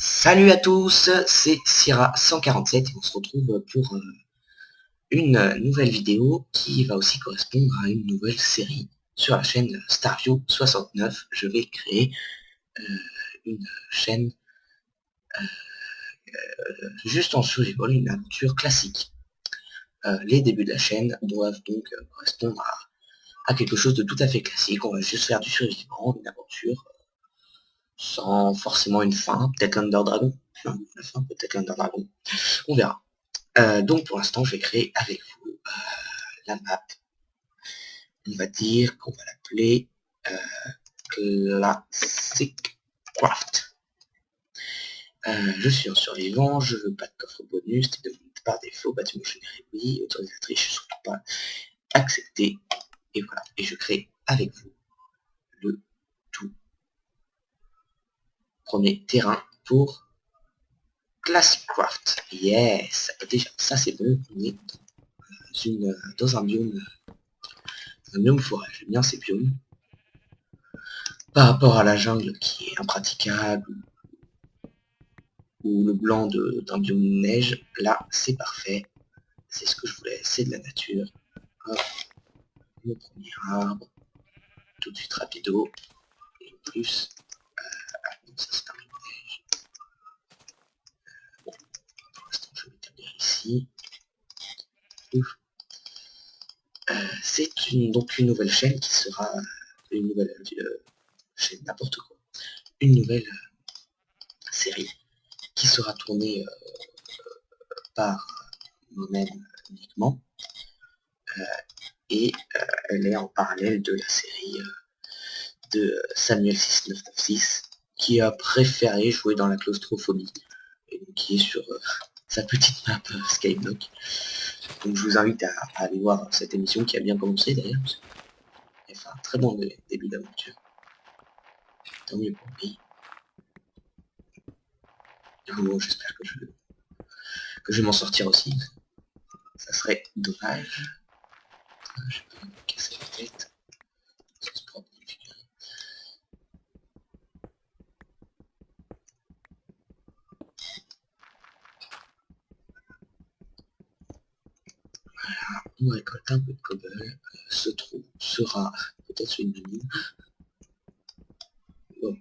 Salut à tous, c'est Syrah147 et on se retrouve pour une nouvelle vidéo qui va aussi correspondre à une nouvelle série sur la chaîne Starview69. Je vais créer une chaîne juste en survival, une aventure classique. Les débuts de la chaîne doivent donc correspondre à quelque chose de tout à fait classique. On va juste faire du survivant, une aventure sans forcément une fin, peut-être l'Under Dragon. Non, la fin, peut-être l'Under Dragon. On verra. Donc pour l'instant, je vais créer avec vous la map. On va dire qu'on va l'appeler Classic Craft. Je suis un survivant, je veux pas de coffre bonus, type de par défaut, bâtiment généré, oui, autorisatrice, surtout pas accepté. Et voilà, et je crée avec vous le tout premier terrain pour Classic Craft. Yes, déjà, ça c'est bon, on est dans un biome forêt. J'aime bien ces biomes. Par rapport à la jungle qui est impraticable, ou le blanc d'un biome neige, là c'est parfait. C'est ce que je voulais, c'est de la nature. Hop, le premier arbre, tout de suite rapido. Et en plus, ça c'est un biome neige. Bon, pour l'instant je vais m'établir ici. C'est donc une nouvelle chaîne qui sera une nouvelle chaîne, n'importe quoi. Une nouvelle série qui sera tournée par moi-même uniquement. Et elle est en parallèle de la série de Samuel 6996 qui a préféré jouer dans la claustrophobie et donc qui est sur sa petite map Skyblock. Donc je vous invite à aller voir cette émission qui a bien commencé d'ailleurs. Elle fait un très bon début d'aventure. Tant mieux pour lui. Bon, j'espère que je vais m'en sortir aussi. Ça serait dommage. Je peux me casser la tête. Ça se prend une figurine. Voilà, on récolte un peu de cobble. Ce trou sera peut-être une mine. Bon.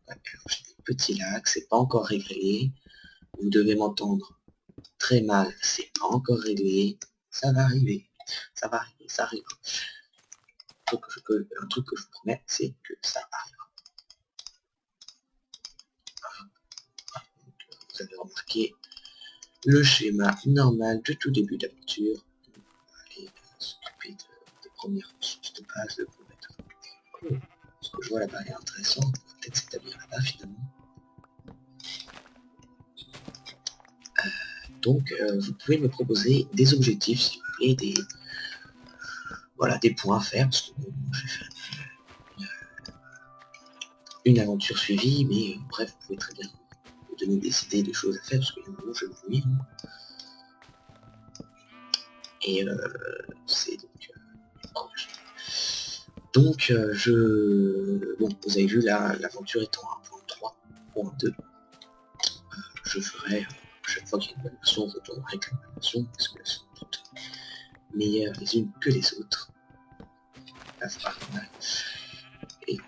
Ouais, j'ai des petits lacs, c'est pas encore réglé. Vous devez m'entendre très mal, c'est pas encore réglé. Ça va arriver. Ça va arriver, ça arrive. Un truc que je vous promets, c'est que ça arrivera. Vous avez remarqué le schéma normal de tout début d'aventure. On va aller s'occuper des premières ressources de base, de mettre. Ce que je vois là-bas est intéressant, on va peut-être s'établir là-bas finalement. Donc vous pouvez me proposer des objectifs si vous voulez, des points à faire, parce que bon, je vais faire une aventure suivie, mais bref, vous pouvez très bien me donner des idées de choses à faire, parce que moment je vous lis. Et c'est donc bon, vous avez vu là, l'aventure étant 1.3, 1.2, je ferai chaque fois qu'il y a une bonne version, je retournerai avec une bonne version, parce que elles sont toutes meilleures les unes que les autres. Là, c'est pas mal. Et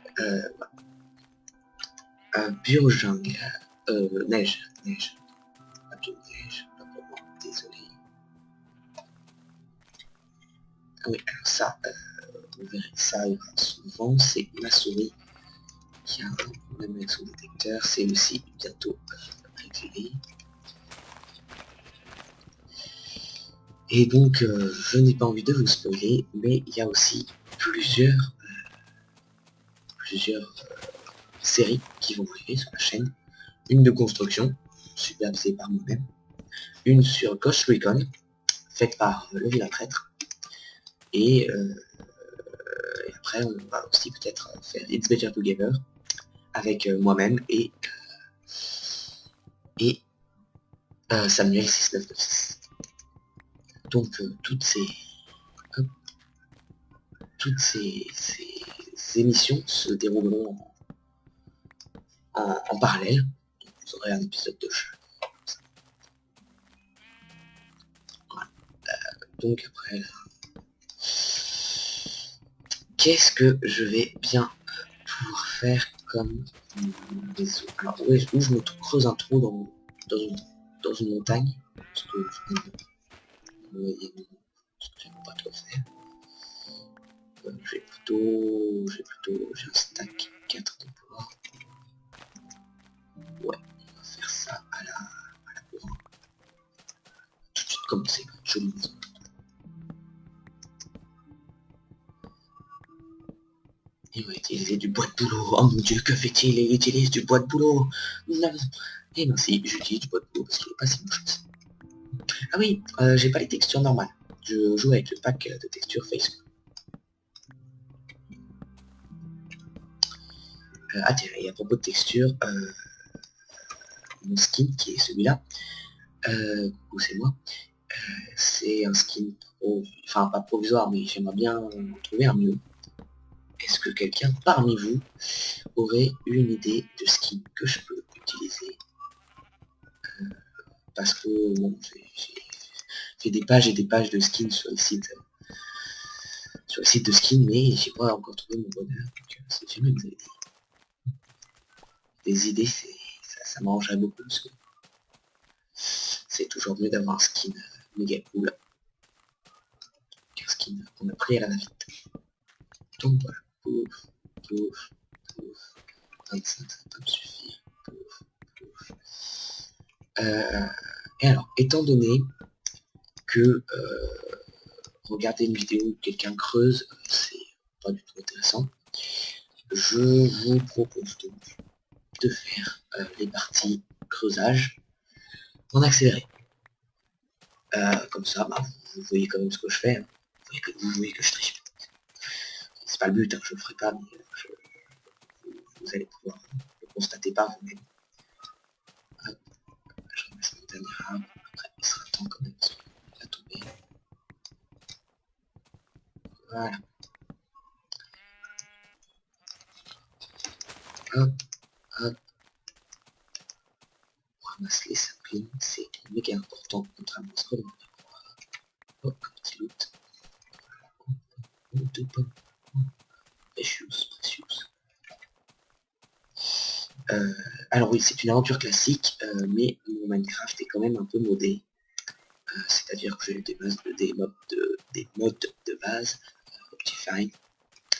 voilà. Biojungle, neige, pas neige, pas pour moi, désolé. Ah oui, alors ça, vous verrez, ça arrivera souvent, c'est ma souris qui a un problème avec son détecteur, c'est aussi bientôt réglé. Et donc, je n'ai pas envie de vous spoiler, mais il y a aussi plusieurs séries qui vont arriver sur la chaîne. Une de construction, supervisée par moi-même. Une sur Ghost Recon, faite par le vilain traître. Et après, on va aussi peut-être faire It's Better Together avec moi-même et Samuel 6996. Donc toutes ces émissions se dérouleront en parallèle. vous aurez un épisode de chat. Voilà. Donc après là, qu'est-ce que je vais bien pouvoir faire comme maison? Alors où je me creuse un trou dans une montagne, parce que vous voyez, ce que j'aime pas trop faire. J'ai un stack 4 de bois. Ouais, on va faire ça à la bourrin. Tout de suite commencer une jolie maison. Il va utiliser du bois de boulot. Oh mon dieu, que fait-il? Il utilise du bois de boulot. Non. Et non, si, j'utilise du bois de boulot parce qu'il est pas si moche. Ah oui, j'ai pas les textures normales. Je joue avec le pack de textures Facebook. Ah tiens, et à propos de texture, mon skin qui est celui-là, coucou c'est moi, c'est un skin enfin pas provisoire, mais j'aimerais bien en trouver un mieux. Est-ce que quelqu'un parmi vous aurait une idée de skin que je peux utiliser? Parce que bon, j'ai fait des pages et des pages de skins sur les sites de skins, mais j'ai pas encore trouvé mon bonheur. Donc si jamais vous avez des idées, ça m'arrangerait beaucoup parce que c'est toujours mieux d'avoir un skin méga cool qu'un skin qu'on a pris à la va-vite. Donc voilà, pouf, pouf, pouf, 25 ça peut me suffire, pouf, pouf. Et alors, étant donné que regarder une vidéo où quelqu'un creuse, c'est pas du tout intéressant, je vous propose donc de faire les parties creusage en accéléré. Comme ça, bah, vous voyez quand même ce que je fais, hein. Vous voyez que je triche. C'est pas le but, hein, je le ferai pas, mais vous allez pouvoir le constater par vous-même. Je ramasse mon dernier arbre, après il sera temps quand même parce qu'il va tomber. Voilà. Hop, hop. On ramasse les saplings, c'est méga important contrairement à ce que l'on peut croire. Hop, un petit loot. Deux pommes. Precious, precious. Alors oui, c'est une aventure classique, mais mon Minecraft est quand même un peu modé. C'est-à-dire que j'ai des modes de base, Optifine,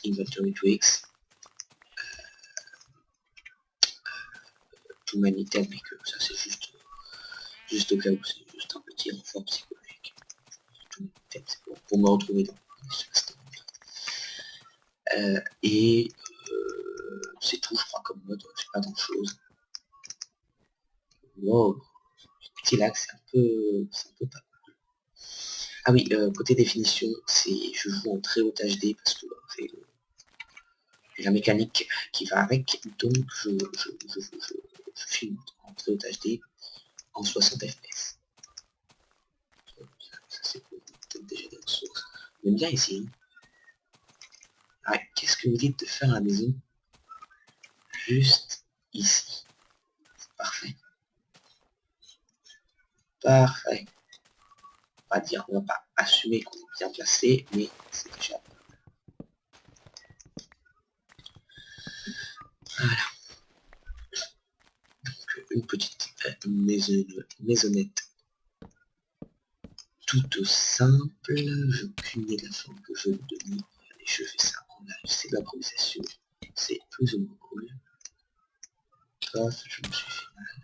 Inventory Tweaks, Too Many Item, mais que ça c'est juste au cas où, c'est juste un petit renfort psychologique. Too Many Item, c'est pour me retrouver dans et c'est tout, je crois, comme mode, c'est pas grand chose. Wow, petit lac, c'est un peu pas. Ah oui, côté définition, je joue en très haute HD parce que c'est la mécanique qui va avec, donc je filme en très haute HD en 60 fps. Ça c'est peut-être déjà des ressources. J'aime bien ici. Ah, qu'est-ce que vous dites de faire la maison juste ici? Parfait. Parfait. On va pas assumer qu'on est bien placé, mais c'est déjà. Voilà. Donc une petite maisonnette toute simple. Je punis la forme que je veux donner. Et je fais ça en live. C'est de l'improvisation. C'est plus ou moins cool. Paf, je me suis fait mal.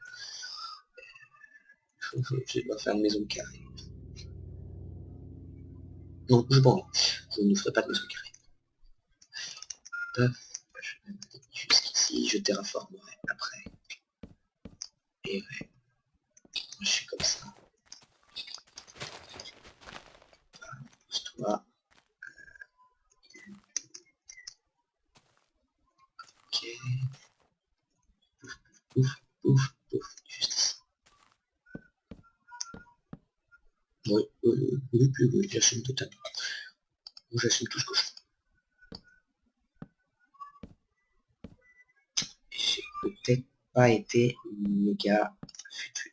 Je dois faire une maison carrée. Non, je pense. Je ne ferai pas de maison carrée. Paf, je vais mettre jusqu'ici. Je terraformerai après. Et ouais. Je suis comme ça. Pousse-toi. Ok. Pouf, pouf, pouf, pouf. Juste ici. Oui, j'assume totalement. J'assume tout ce que je fais. J'ai peut-être pas été méga fut.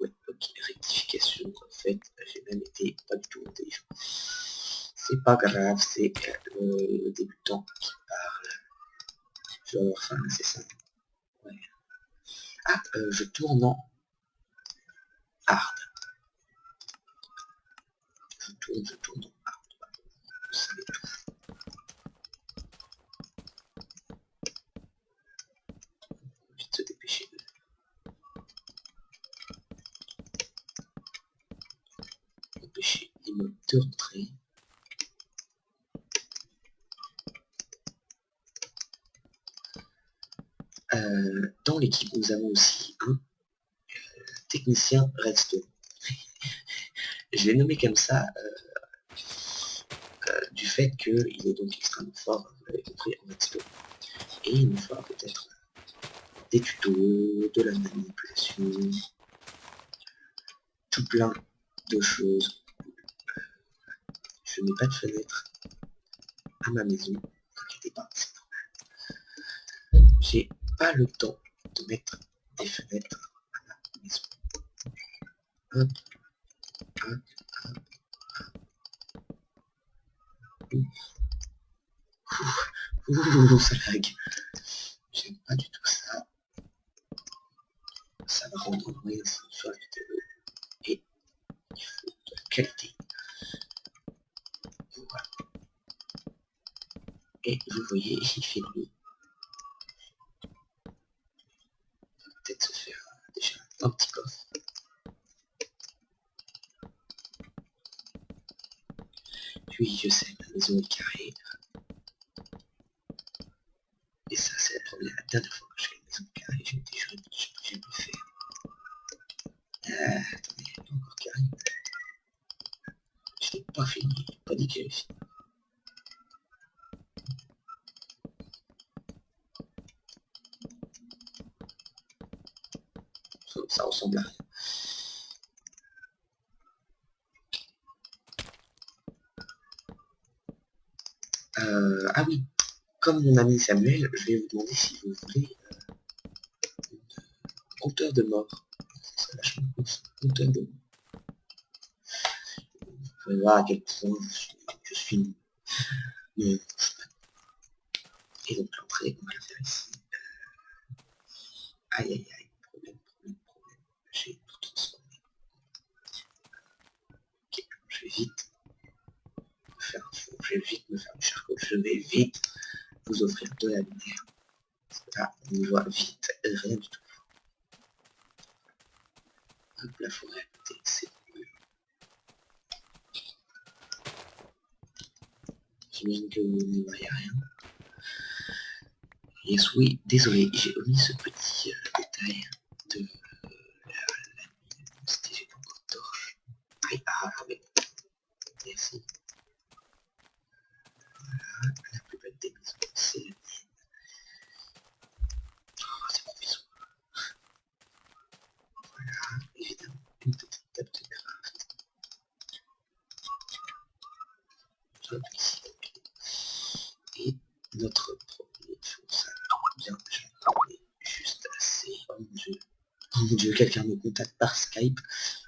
Ouais, ok, rectification, en fait, j'ai même été pas du tout intelligent. C'est pas grave, c'est le débutant qui parle. Je vais avoir faim, c'est ça. Ouais. Ah, je tourne en hard. Je tourne en hard. Vous savez tout. Vite se dépêcher de... empêcher les mobs de rentrer. Dans l'équipe, nous avons aussi un technicien redstone. Je l'ai nommé comme ça du fait qu'il est donc extrêmement fort, vous l'avez compris, en redstone. Et il nous fera peut-être des tutos, de la manipulation, tout plein de choses. Je n'ai pas de fenêtre à ma maison, ne vous inquiétez pas, c'est normal. J'ai pas le temps de mettre des fenêtres à ma maison. Hop, hop, hop. Ouh, ça lag. J'aime pas du tout ça. Ça va rendre moyen sur la vidéo. Et il faut de la qualité. Voilà. Et vous voyez, il fait nuit. On va peut-être se faire déjà un petit coffre. Puis je sais, ma maison est carrée. Et ça, c'est la dernière fois que je fais une maison carrée. J'ai dit, je peux le faire. Attendez, pas encore carré. Je n'ai pas fini. Pas dit que j'avais fini. Ça ressemble à rien. Ah oui, comme mon ami Samuel, je vais vous demander si vous voulez une compteur de mort. Ça serait vachement cool, ça. Compteur de mort. Vous pouvez voir à quel point je suis nul. Et donc l'entrée, on va la faire ici. Aïe aïe aïe, problème. J'ai tout transformé. Ok, je vais vite me faire un four, je vais vite me faire du charcot, je vais vite vous offrir de la lumière. Parce que là, on y voit vite rien du tout. Hop, la forêt à côté, c'est mieux. J'imagine que vous n'y voyez rien. Yes, oui, désolé, j'ai omis ce petit détail de la nuit. C'était j'ai pas encore de torche. Aïe, ah, mais merci. Voilà, la plus belle des maisons, c'est la mienne. Oh, c'est provisoire. Voilà, évidemment, une petite table de craft. Hop, ici, ok. Et notre premier four, ça bien, j'en ai juste assez. Oh mon dieu, quelqu'un me contacte par Skype.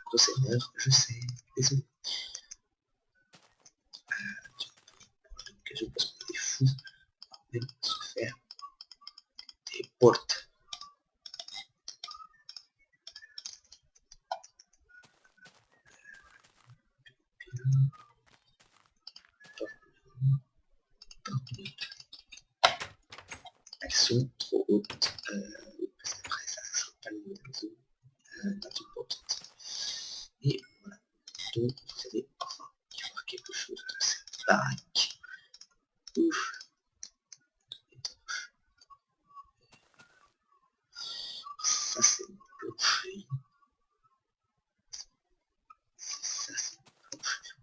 Grosse erreur, je sais, désolé. Pour l'occasion, parce qu'on est des fous, on va même se faire des portes. Elles sont trop hautes. Parce qu'après ça ne sera pas le même réseau. Not important. Et voilà. Donc vous allez enfin y voir quelque chose dans cette baraque. Ouf. Ça c'est une plancherie. Ça c'est une plancherie.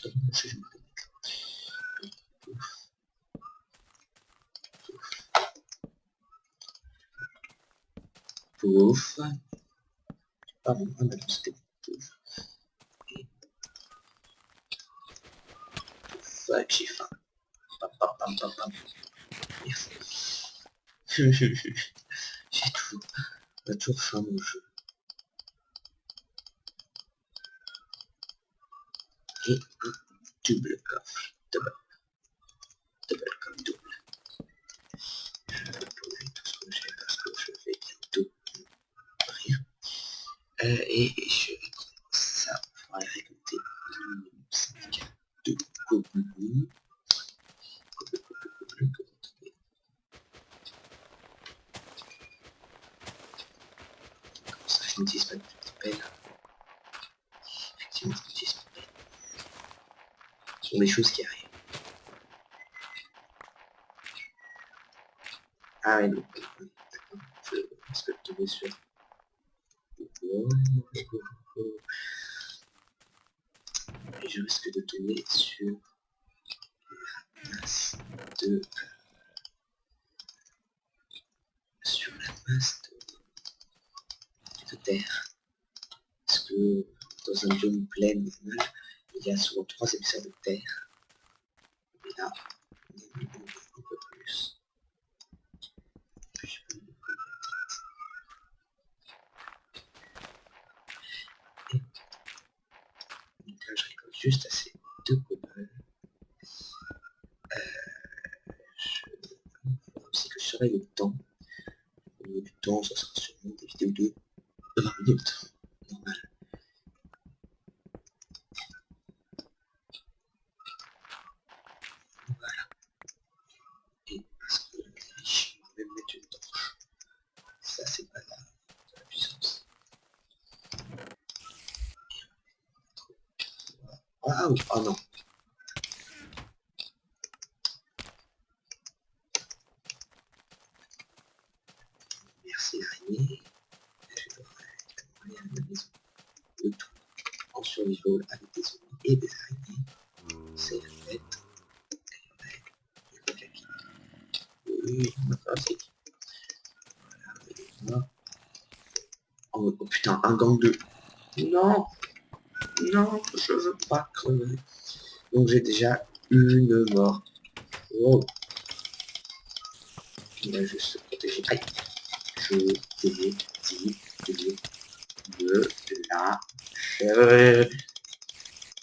Donc je vais me remettre. Pouf. Pouf. Pardon, ah non, c'était pouf. Et pouf, j'ai faim. Pam, pam, pam, pam, pam. Merci. J'ai toujours faim mon jeu. Et un double coffre. Double comme double. Je vais poser tout ce que j'ai parce que je vais bientôt rien. Et je vais prendre ça pour aller récolter le 5 de cocoon. Ça, je n'utilise pas de pelle. Effectivement, je n'utilise pas de pelle. Ce sont des choses qui arrivent. Ah oui, donc, d'accord. Je risque de tomber sur... Et je risque de tomber sur la masse de... sur la masse de terre. Parce que dans un biome plein normal, il y a souvent 3 épaisseurs de terre. Et là, on est un peu plus. Et donc là, je récolte juste assez de cobble. Il faudra aussi que je surveille le temps. Au niveau du temps, ça sera sûrement des vidéos de 20 minutes. Normal. Voilà. Et parce que je vais même mettre une torche. Ça, c'est pas de la puissance. Ah, oh non. Merci l'araignée. Je devrais aller à la maison. Le tout en survival avec des zombies et des araignées. C'est fait. Oui, fantastique. Voilà. Oh, oh putain, un gang de... Non, non, je veux pas crever. Donc j'ai déjà une mort. Oh. Il va juste se protéger. Aïe. Je vais de la chèvre.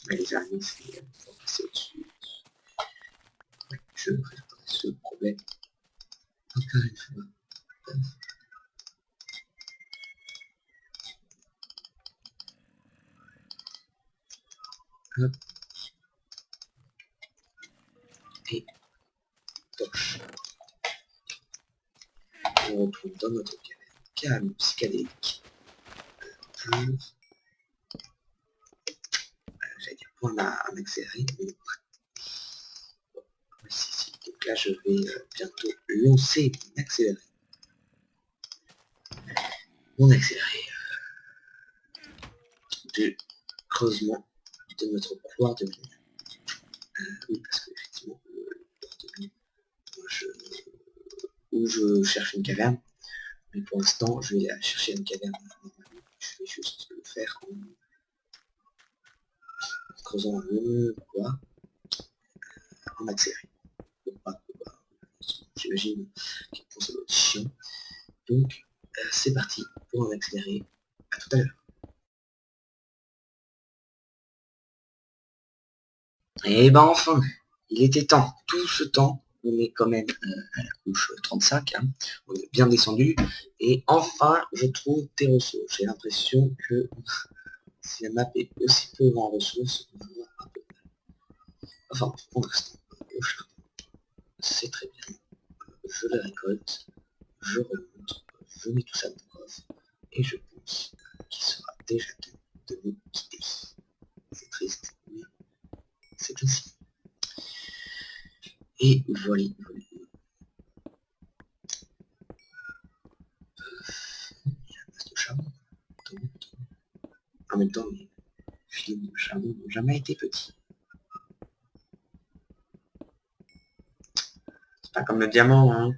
Mais les araignées, c'est pour passer au-dessus. Ouais, je résoudrai ce problème encore une fois. Hop. Et torche. On retrouve dans notre caverne psychédélique pour j'allais dire pour un accéléré, mais si. Donc là je vais bientôt lancer mon accéléré. Mon accéléré de creusement de notre couloir de mine. Oui, parce que effectivement le couloir de mine, où je cherche une caverne, mais pour l'instant je vais aller chercher une caverne normalement. Je vais juste le faire en creusant le couloir en accéléré. J'imagine qu'il pense à votre chien. Donc c'est parti pour un accéléré. À tout à l'heure. Et ben enfin, il était temps. Tout ce temps, on est quand même à la couche 35, hein. On est bien descendu. Et enfin, je trouve des ressources. J'ai l'impression que si la map est aussi pauvre en ressources, on va avoir un peu de mal. Enfin, pour l'instant, au charbon, c'est très bien. Je le récolte, je remonte, je mets tout ça dans le coffre. Et je pense qu'il sera déjà temps de nous quitter. C'est triste, mais c'est ainsi. Et voilà. De charbon. En même temps, les films de charbon n'ont jamais été petits. C'est pas comme le diamant, hein.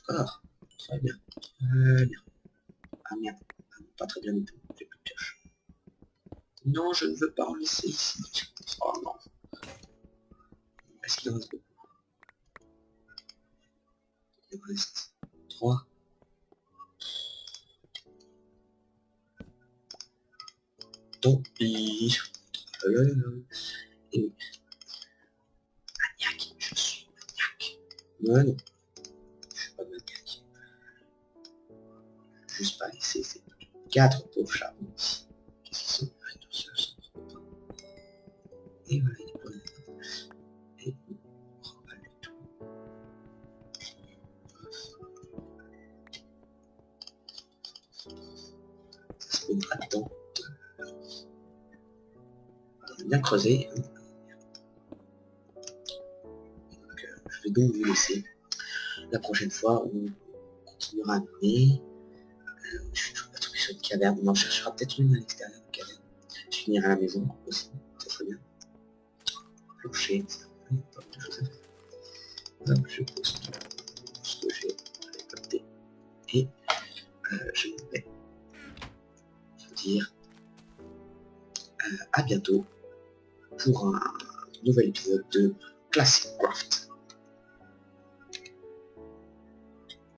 D'accord. Très bien. Très bien. Ah merde. Pas très bien du tout. J'ai plus de pioche. Non, je ne veux pas en laisser ici. Oh non. Est-ce qu'il en reste beaucoup? Il en reste 3. Tant pis. Et oui. Maniaque, je suis maniaque. Ouais, non, je suis pas maniaque. Juste pas laisser ces 4 pauvres chats ici. Qu'est-ce qu'ils sont tout seuls sans trop. Et voilà, il prend et on remballe le tout. Ça se posera dedans. On a bien creusé. Donc, je vais donc vous laisser. La prochaine fois, on continuera à mener. Je suis toujours pas tombé sur une caverne. On en cherchera peut-être une à l'extérieur de la caverne. Je finirai à la maison aussi. Ça serait bien. Clocher, ça. Il y a pas mal de choses à faire. Hop, je pose tout ce que j'ai récolté. Et je vous vais vous dire à bientôt pour un nouvel épisode de Classic Craft.